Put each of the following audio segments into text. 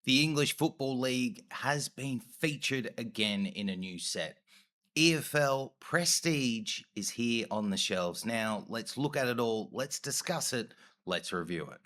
The English Football League has been featured again in a new set. EFL Prestige is here on the shelves now. Let's look at it all. Let's discuss it. Let's review it.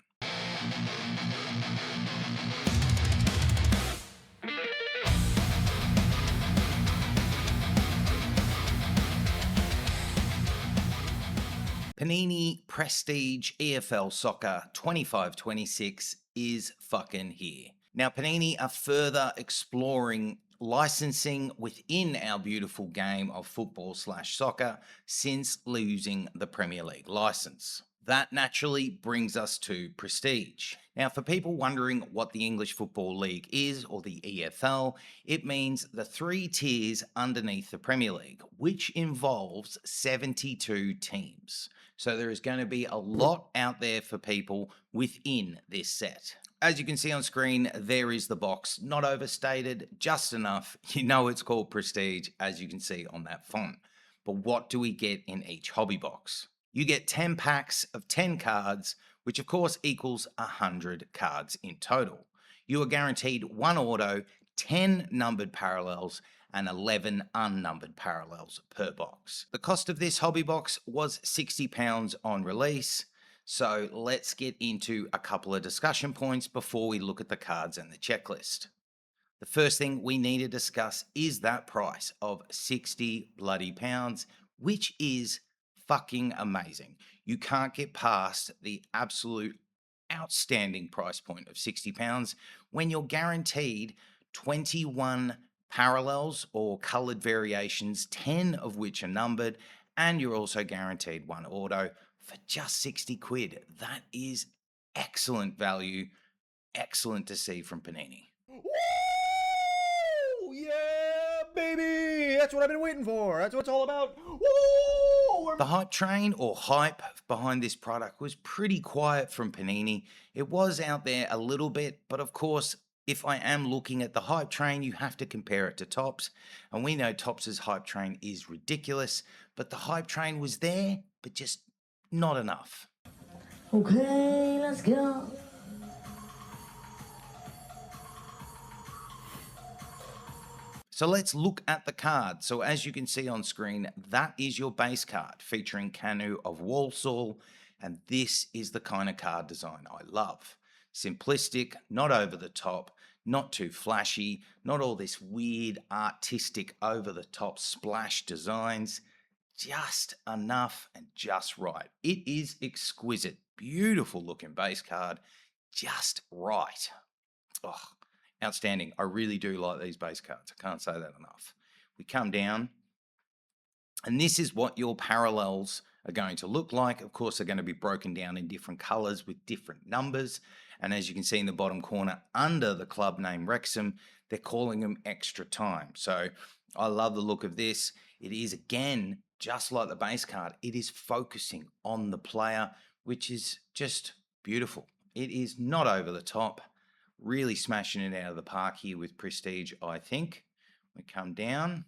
Panini Prestige EFL Soccer 25-26 is fucking here. Now, Panini are further exploring licensing within our beautiful game of football/soccer since losing the Premier League license. That naturally brings us to Prestige. Now, for people wondering what the English Football League is, or the EFL, it means the three tiers underneath the Premier League, which involves 72 teams. So there is going to be a lot out there for people within this set. As you can see on screen, there is the box, not overstated, just enough. You know it's called Prestige, as you can see on that font. But what do we get in each hobby box? You get 10 packs of 10 cards, which of course equals 100 cards in total. You are guaranteed one auto, 10 numbered parallels, and 11 unnumbered parallels per box. The cost of this hobby box was £60 on release. So let's get into a couple of discussion points before we look at the cards and the checklist. The first thing we need to discuss is that price of 60 bloody pounds, which is fucking amazing. You can't get past the absolute outstanding price point of £60 when you're guaranteed 21 parallels or colored variations, 10 of which are numbered, and you're also guaranteed one auto for just 60 quid. That is excellent value, excellent to see from Panini. Woo! Yeah, baby! That's what I've been waiting for. That's what it's all about. Woo! The hype train or hype behind this product was pretty quiet from Panini. It was out there a little bit, but of course, if I am looking at the hype train, you have to compare it to Topps. And we know Topps' hype train is ridiculous, but the hype train was there, but just not enough. Okay, let's go. So let's look at the card. So as you can see on screen, that is your base card featuring Canu of Walsall. And this is the kind of card design I love. Simplistic, not over the top, not too flashy, not all this weird artistic over the top splash designs. Just enough and just right. It is exquisite, beautiful looking base card, just right. Oh, outstanding. I really do like these base cards. I can't say that enough. We come down, and this is what your parallels are going to look like. Of course, they're going to be broken down in different colors with different numbers. And as you can see in the bottom corner, under the club name Wrexham, they're calling them extra time. So I love the look of this. It is, again, just like the base card, it is focusing on the player, which is just beautiful. It is not over the top. Really smashing it out of the park here with Prestige, I think. We come down.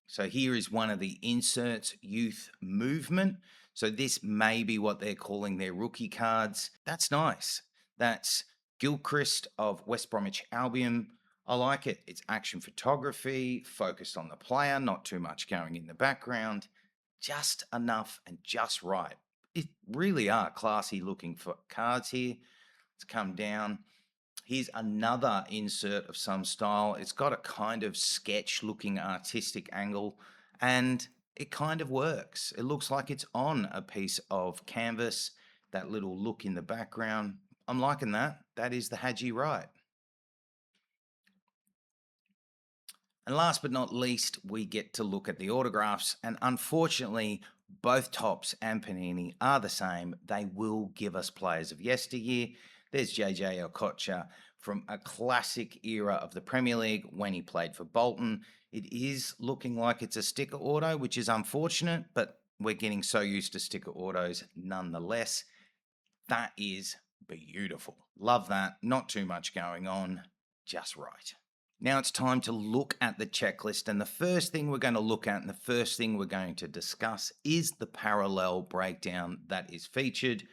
So here is one of the inserts, youth movement. So this may be what they're calling their rookie cards. That's nice. That's Gilchrist of West Bromwich Albion. I like it. It's action photography, focused on the player, not too much going in the background. Just enough and just right. It really are classy looking for cards here. Let's come down. Here's another insert of some style. It's got a kind of sketch looking artistic angle, and it kind of works. It looks like it's on a piece of canvas, that little look in the background. I'm liking that. That is the Haji right. And last but not least, we get to look at the autographs, and unfortunately, both Topps and Panini are the same. They will give us players of yesteryear. There's JJ Okocha from a classic era of the Premier League when he played for Bolton. It is looking like it's a sticker auto, which is unfortunate, but we're getting so used to sticker autos nonetheless. That is beautiful. Love that. Not too much going on, just right. Now it's time to look at the checklist, and the first thing we're going to look at and the first thing we're going to discuss is the parallel breakdown that is featured.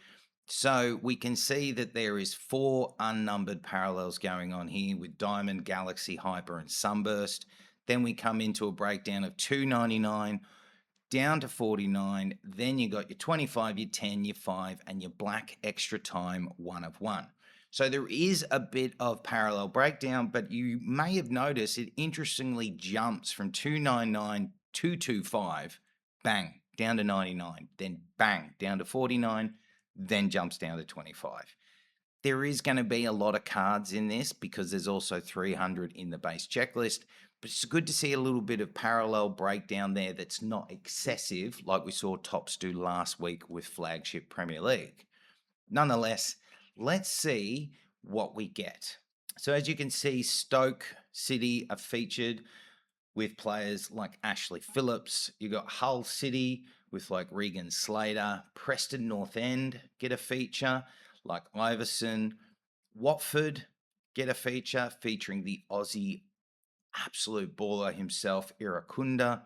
So we can see that there is 4 unnumbered parallels going on here with Diamond, Galaxy, Hyper, and Sunburst. Then we come into a breakdown of 299 down to 49. Then you got your 25, your 10, your 5, and your black extra time 1 of 1. So there is a bit of parallel breakdown, but you may have noticed it interestingly jumps from 299 to 25, bang, down to 99, then bang, down to 49, then jumps down to 25. There is going to be a lot of cards in this because there's also 300 in the base checklist, but it's good to see a little bit of parallel breakdown there that's not excessive like we saw Tops do last week with Flagship Premier League. Nonetheless, let's see what we get. So as you can see, Stoke City are featured with players like Ashley Phillips. You got Hull City with like Regan Slater. Preston North End get a feature like Iverson. Watford get a feature featuring the Aussie absolute baller himself, Irakunda.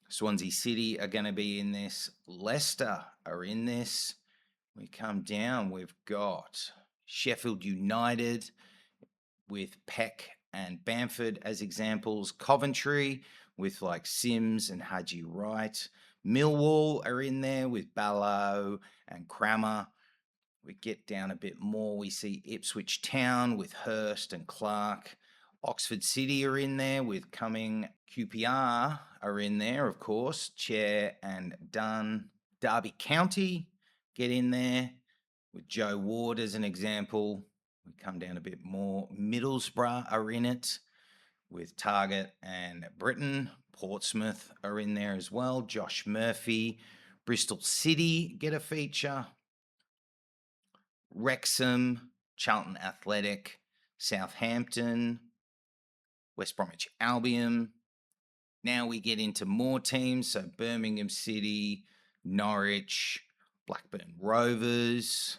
Swansea City are going to be in this. Leicester are in this. We come down, we've got Sheffield United with Peck and Bamford as examples. Coventry with like Sims and Haji Wright. Millwall are in there with Ballo and Crammer. We get down a bit more. We see Ipswich Town with Hurst and Clark. Oxford City are in there with Cumming. QPR are in there, of course. Chair and Dunn. Derby County get in there with Joe Ward as an example. We come down a bit more. Middlesbrough are in it with Target and Britain. Portsmouth are in there as well. Josh Murphy. Bristol City get a feature. Wrexham, Charlton Athletic, Southampton, West Bromwich Albion. Now we get into more teams. So Birmingham City, Norwich, Blackburn Rovers,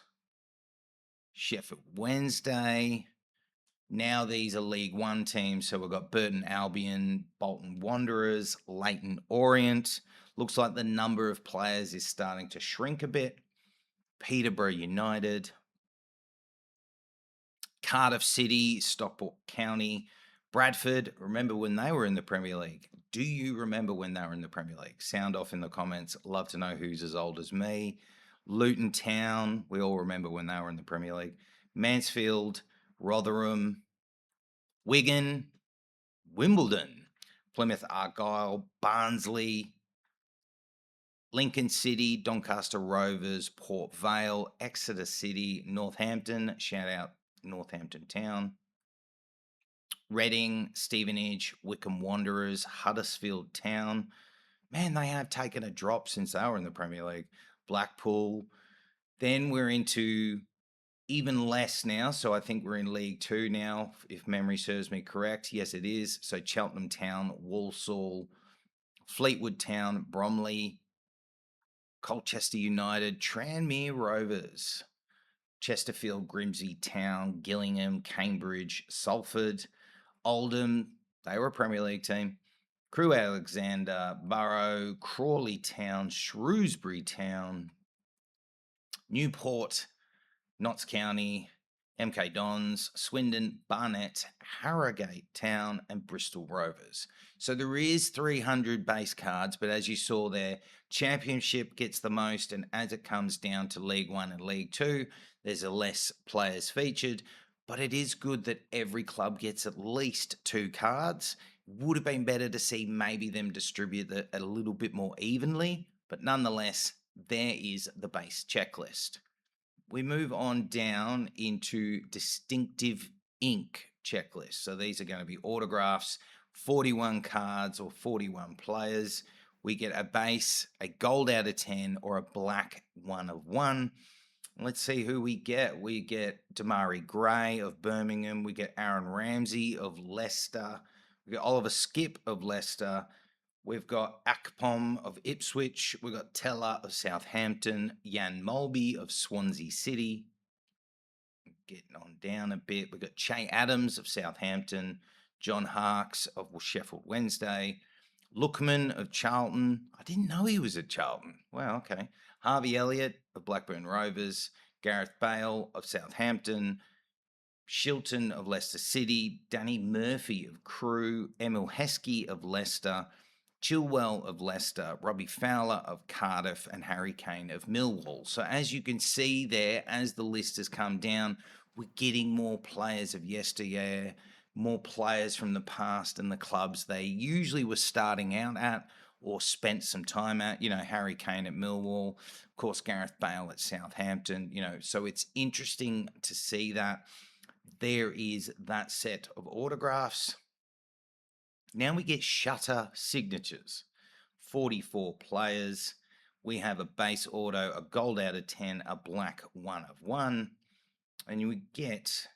Sheffield Wednesday. Now these are League One teams. So we've got Burton Albion, Bolton Wanderers, Leyton Orient. Looks like the number of players is starting to shrink a bit. Peterborough United, Cardiff City, Stockport County, Bradford. Remember when they were in the Premier League? Do you remember when they were in the Premier League? Sound off in the comments. Love to know who's as old as me. Luton Town. We all remember when they were in the Premier League. Mansfield, Rotherham, Wigan, Wimbledon, Plymouth Argyle, Barnsley, Lincoln City, Doncaster Rovers, Port Vale, Exeter City, Northampton. Shout out Northampton Town. Reading, Stevenage, Wickham Wanderers, Huddersfield Town. Man, they have taken a drop since they were in the Premier League. Blackpool. Then we're into even less now. So I think we're in League Two now, if memory serves me correct. Yes, it is. So Cheltenham Town, Walsall, Fleetwood Town, Bromley, Colchester United, Tranmere Rovers, Chesterfield, Grimsby Town, Gillingham, Cambridge, Salford, Oldham, they were a Premier League team. Crewe Alexander, Borough, Crawley Town, Shrewsbury Town, Newport, Notts County, MK Dons, Swindon, Barnet, Harrogate Town, and Bristol Rovers. So there is 300 base cards, but as you saw there, Championship gets the most, and as it comes down to League One and League Two, there's a less players featured. But it is good that every club gets at least 2 cards. Would have been better to see maybe them distribute it a little bit more evenly, but nonetheless, there is the base checklist. We move on down into distinctive ink checklist. So these are going to be autographs, 41 cards or 41 players. We get a base, a gold out of 10, or a black 1 of 1. Let's see who we get. We get Damari Gray of Birmingham. We get Aaron Ramsey of Leicester. We get Oliver Skip of Leicester. We've got Akpom of Ipswich. We've got Teller of Southampton. Jan Molby of Swansea City. Getting on down a bit. We've got Che Adams of Southampton. John Harkes of Sheffield Wednesday. Lookman of Charlton. I didn't know he was at Charlton. Wow, okay. Harvey Elliott of Blackburn Rovers. Gareth Bale of Southampton, Shilton of Leicester City, Danny Murphy of Crewe, Emil Heskey of Leicester, Chilwell of Leicester, Robbie Fowler of Cardiff, and Harry Kane of Millwall. So as you can see there, as the list has come down, we're getting more players of yesteryear, more players from the past and the clubs they usually were starting out at or spent some time at. Harry Kane at Millwall, of course, Gareth Bale at Southampton. So it's interesting to see that there is that set of autographs. Now we get shutter signatures, 44 players. We have a base auto, a gold out of 10, a black 1 of 1. And you get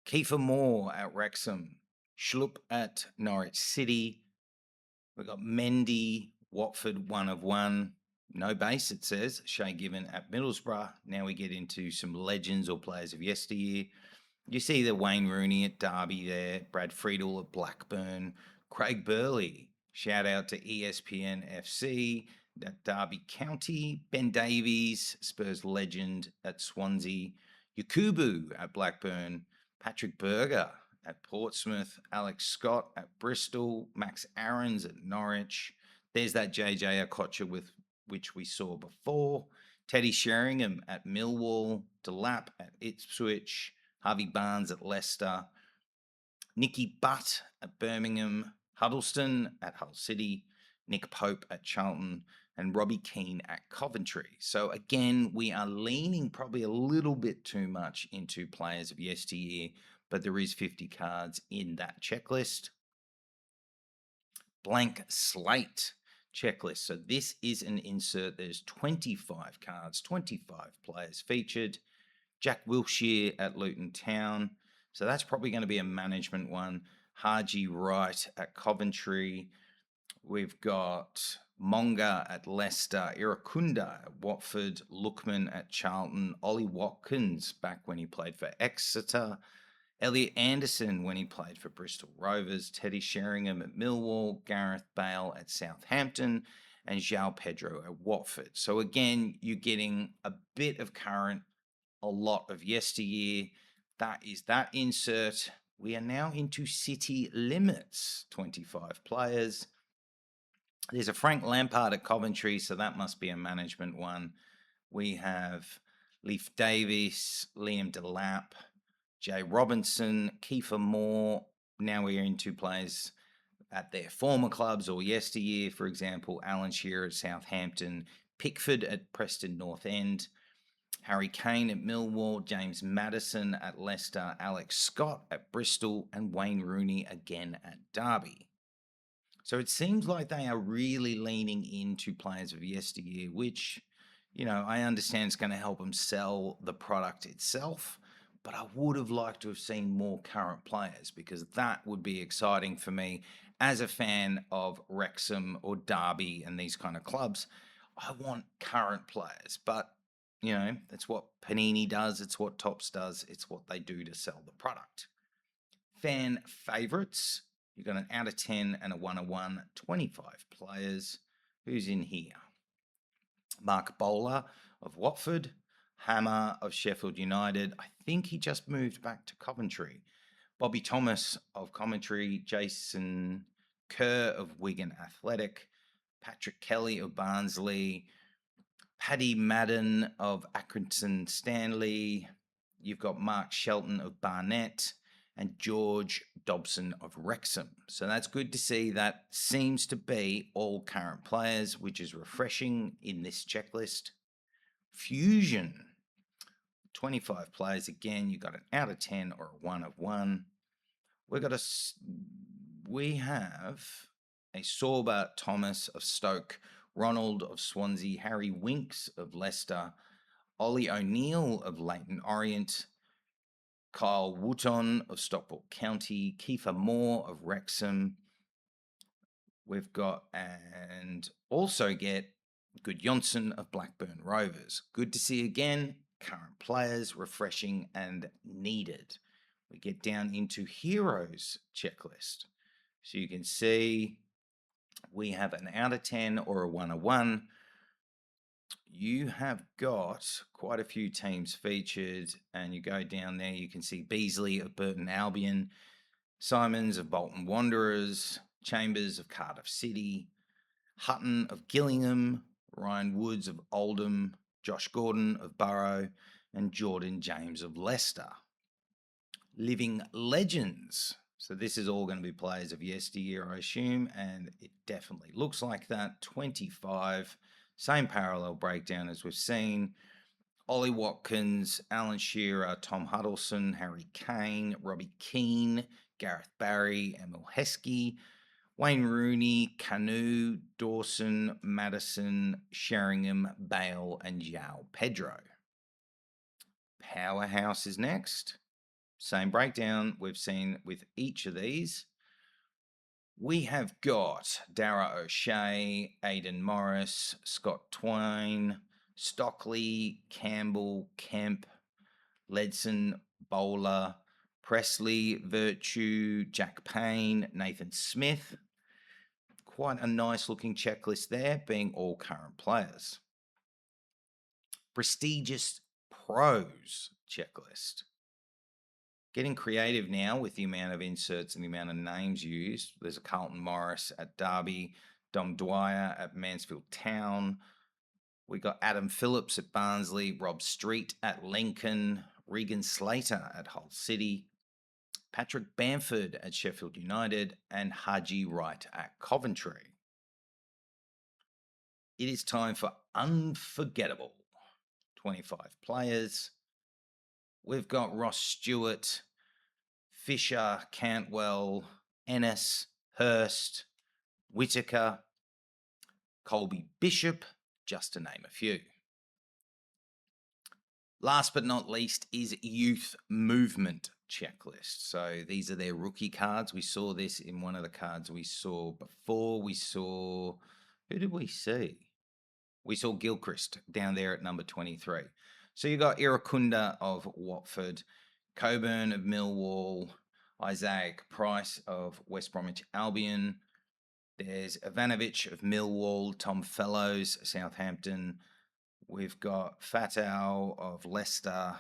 Kiefer Moore at Wrexham, Schlupp at Norwich City. We've got Mendy, Watford 1 of 1. No base, it says. Shay Given at Middlesbrough. Now we get into some legends or players of yesteryear. You see the Wayne Rooney at Derby there, Brad Friedel at Blackburn, Craig Burley, shout out to ESPN FC at Derby County, Ben Davies, Spurs legend at Swansea, Yakubu at Blackburn, Patrick Berger at Portsmouth, Alex Scott at Bristol, Max Aarons at Norwich. There's that JJ Okocha with which we saw before, Teddy Sheringham at Millwall, Delap at Ipswich, Harvey Barnes at Leicester, Nicky Butt at Birmingham, Huddleston at Hull City, Nick Pope at Charlton, and Robbie Keane at Coventry. So again, we are leaning probably a little bit too much into players of yesteryear, but there is 50 cards in that checklist. Blank slate checklist. So this is an insert. There's 25 cards, 25 players featured. Jack Wilshere at Luton Town. So that's probably going to be a management one. Haji Wright at Coventry. We've got Monga at Leicester, Irakunda at Watford, Lookman at Charlton, Ollie Watkins back when he played for Exeter, Elliot Anderson when he played for Bristol Rovers, Teddy Sheringham at Millwall, Gareth Bale at Southampton, and João Pedro at Watford. So again, you're getting a bit of current, a lot of yesteryear. That is that insert. We are now into city limits, 25 players. There's a Frank Lampard at Coventry, so that must be a management one. We have Leif Davis, Liam Delap, Jay Robinson, Kiefer Moore. Now we're into players at their former clubs or yesteryear. For example, Alan Shearer at Southampton, Pickford at Preston North End, Harry Kane at Millwall, James Maddison at Leicester, Alex Scott at Bristol, and Wayne Rooney again at Derby. So it seems like they are really leaning into players of yesteryear, which, I understand it's going to help them sell the product itself. But I would have liked to have seen more current players because that would be exciting for me as a fan of Wrexham or Derby and these kind of clubs. I want current players, but that's what Panini does. It's what Topps does. It's what they do to sell the product. Fan favorites. You've got an out of 10 and a 1 of 1, 25 players. Who's in here? Mark Bowler of Watford, Hammer of Sheffield United. I think he just moved back to Coventry. Bobby Thomas of Coventry, Jason Kerr of Wigan Athletic, Patrick Kelly of Barnsley, Paddy Madden of Accrington Stanley. You've got Mark Shelton of Barnet and George Dobson of Wrexham. So that's good to see. That seems to be all current players, which is refreshing in this checklist. Fusion, 25 players. Again, you got an out of 10 or a 1 of 1. We have a Sorba Thomas of Stoke, Ronald of Swansea, Harry Winks of Leicester, Ollie O'Neill of Leyton Orient, Kyle Wooton of Stockport County, Kiefer Moore of Wrexham. We've got, and also get Gudjonsson of Blackburn Rovers. Good to see again, current players, refreshing and needed. We get down into heroes checklist. So you can see we have an out of 10 or a 1 of 1. you have got quite a few teams featured, and you go down there, you can see Beasley of Burton Albion, Simons of Bolton Wanderers, Chambers of Cardiff City, Hutton of Gillingham, Ryan Woods of Oldham, Josh Gordon of Borough, and Jordan James of Leicester. Living legends. So this is all going to be players of yesteryear, I assume, and it definitely looks like that. 25, same parallel breakdown as we've seen. Ollie Watkins, Alan Shearer, Tom Huddleston, Harry Kane, Robbie Keane, Gareth Barry, Emil Heskey, Wayne Rooney, Canu, Dawson, Madison, Sheringham, Bale, and João Pedro. Powerhouse is next. Same breakdown we've seen with each of these. We have got Dara O'Shea, Aidan Morris, Scott Twain, Stockley, Campbell, Kemp, Ledson, Bowler, Presley, Virtue, Jack Payne, Nathan Smith. Quite a nice looking checklist there, being all current players. Prestigious Pros checklist. Getting creative now with the amount of inserts and the amount of names used. There's a Carlton Morris at Derby, Dom Dwyer at Mansfield Town. We got Adam Phillips at Barnsley, Rob Street at Lincoln, Regan Slater at Hull City, Patrick Bamford at Sheffield United, and Haji Wright at Coventry. It is time for Unforgettable. 25 players. We've got Ross Stewart, Fisher, Cantwell, Ennis, Hurst, Whitaker, Colby Bishop, just to name a few. Last but not least is Youth Movement checklist. So these are their rookie cards. We saw this in one of the cards we saw before. We saw, who did we see? We saw Gilchrist down there at number 23. So you got Irakunda of Watford, Coburn of Millwall, Isaac Price of West Bromwich Albion. There's Ivanovic of Millwall, Tom Fellows, Southampton. We've got Fatau of Leicester,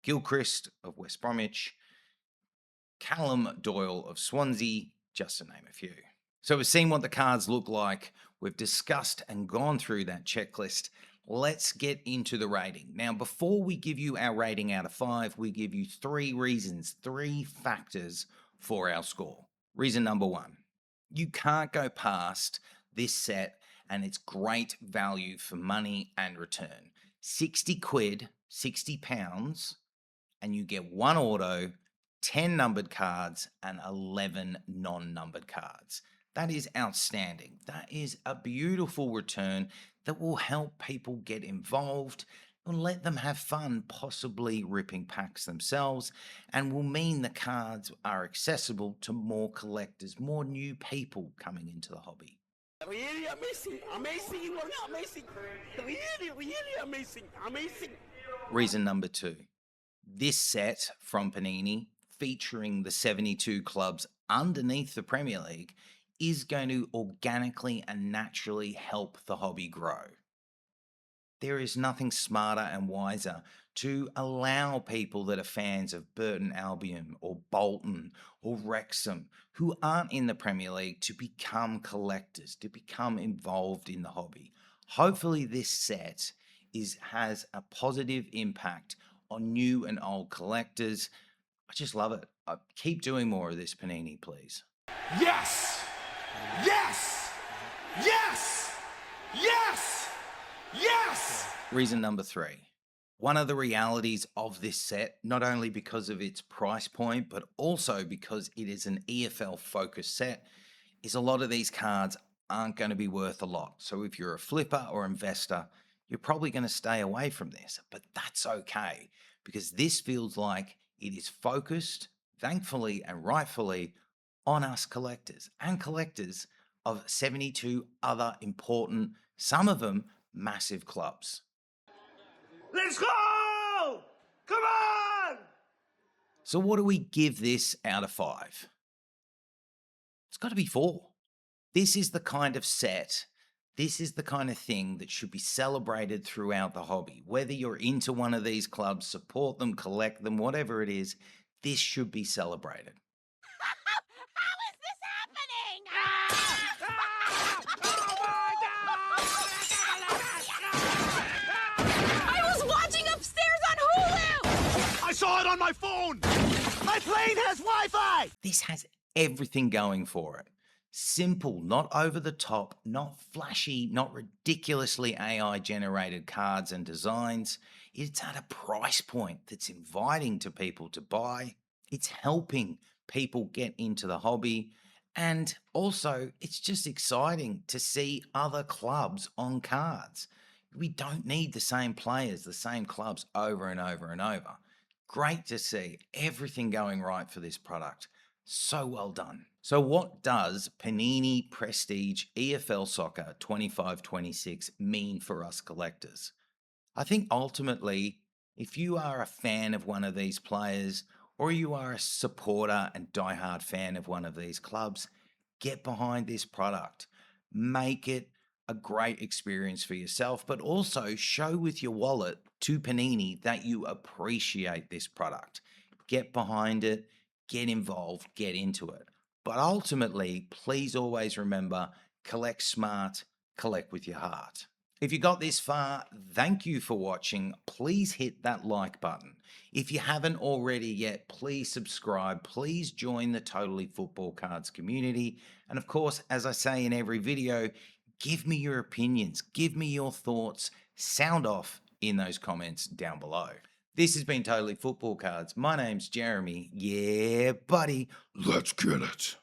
Gilchrist of West Bromwich, Callum Doyle of Swansea, just to name a few. So we've seen what the cards look like. We've discussed and gone through that checklist. Let's get into the rating. Now, before we give you our rating out of 5, we give you 3 reasons, 3 factors for our score. Reason number 1, you can't go past this set and it's great value for money and return. 60 quid, 60 pounds, and you get 1 auto, 10 numbered cards, and 11 non-numbered cards. That is outstanding. That is a beautiful return that will help people get involved and let them have fun, possibly ripping packs themselves, and will mean the cards are accessible to more collectors, more new people coming into the hobby. Really amazing, amazing, you are amazing, really amazing. Reason number 2, this set from Panini, featuring the 72 clubs underneath the Premier League, is going to organically and naturally help the hobby grow. There is nothing smarter and wiser to allow people that are fans of Burton Albion or Bolton or Wrexham who aren't in the Premier League to become collectors, to become involved in the hobby. Hopefully this set has a positive impact on new and old collectors. I just love it. Keep doing more of this, Panini, please. Yes! Yes! Yes! Yes! Yes! Reason number 3. One of the realities of this set, not only because of its price point, but also because it is an EFL focused set, is a lot of these cards aren't going to be worth a lot. So if you're a flipper or investor, you're probably going to stay away from this, but that's okay because this feels like it is focused, thankfully and rightfully, on us collectors and collectors of 72 other important, some of them massive clubs. Let's go! Come on! So what do we give this out of 5? It's got to be 4. This is the kind of set This is the kind of thing that should be celebrated throughout the hobby. Whether you're into one of these clubs, support them, collect them, whatever it is, this should be celebrated. How is this happening? I was watching upstairs on Hulu! I saw it on my phone! My plane has Wi-Fi! This has everything going for it. Simple, not over the top, not flashy, not ridiculously AI generated cards and designs. It's at a price point that's inviting to people to buy. It's helping people get into the hobby. And also, it's just exciting to see other clubs on cards. We don't need the same players, the same clubs over and over and over. Great to see everything going right for this product. So well done. So what does Panini Prestige EFL Soccer 25-26 mean for us collectors? I think ultimately, if you are a fan of one of these players, or you are a supporter and diehard fan of one of these clubs, get behind this product. Make it a great experience for yourself, but also show with your wallet to Panini that you appreciate this product. Get behind it, get involved, get into it. But ultimately, please always remember, collect smart, collect with your heart. If you got this far, thank you for watching. Please hit that like button. If you haven't already yet, please subscribe. Please join the Totally Football Cards community. And of course, as I say in every video, give me your opinions, give me your thoughts, sound off in those comments down below. This has been Totally Football Cards. My name's Jeremy. Yeah, buddy. Let's get it.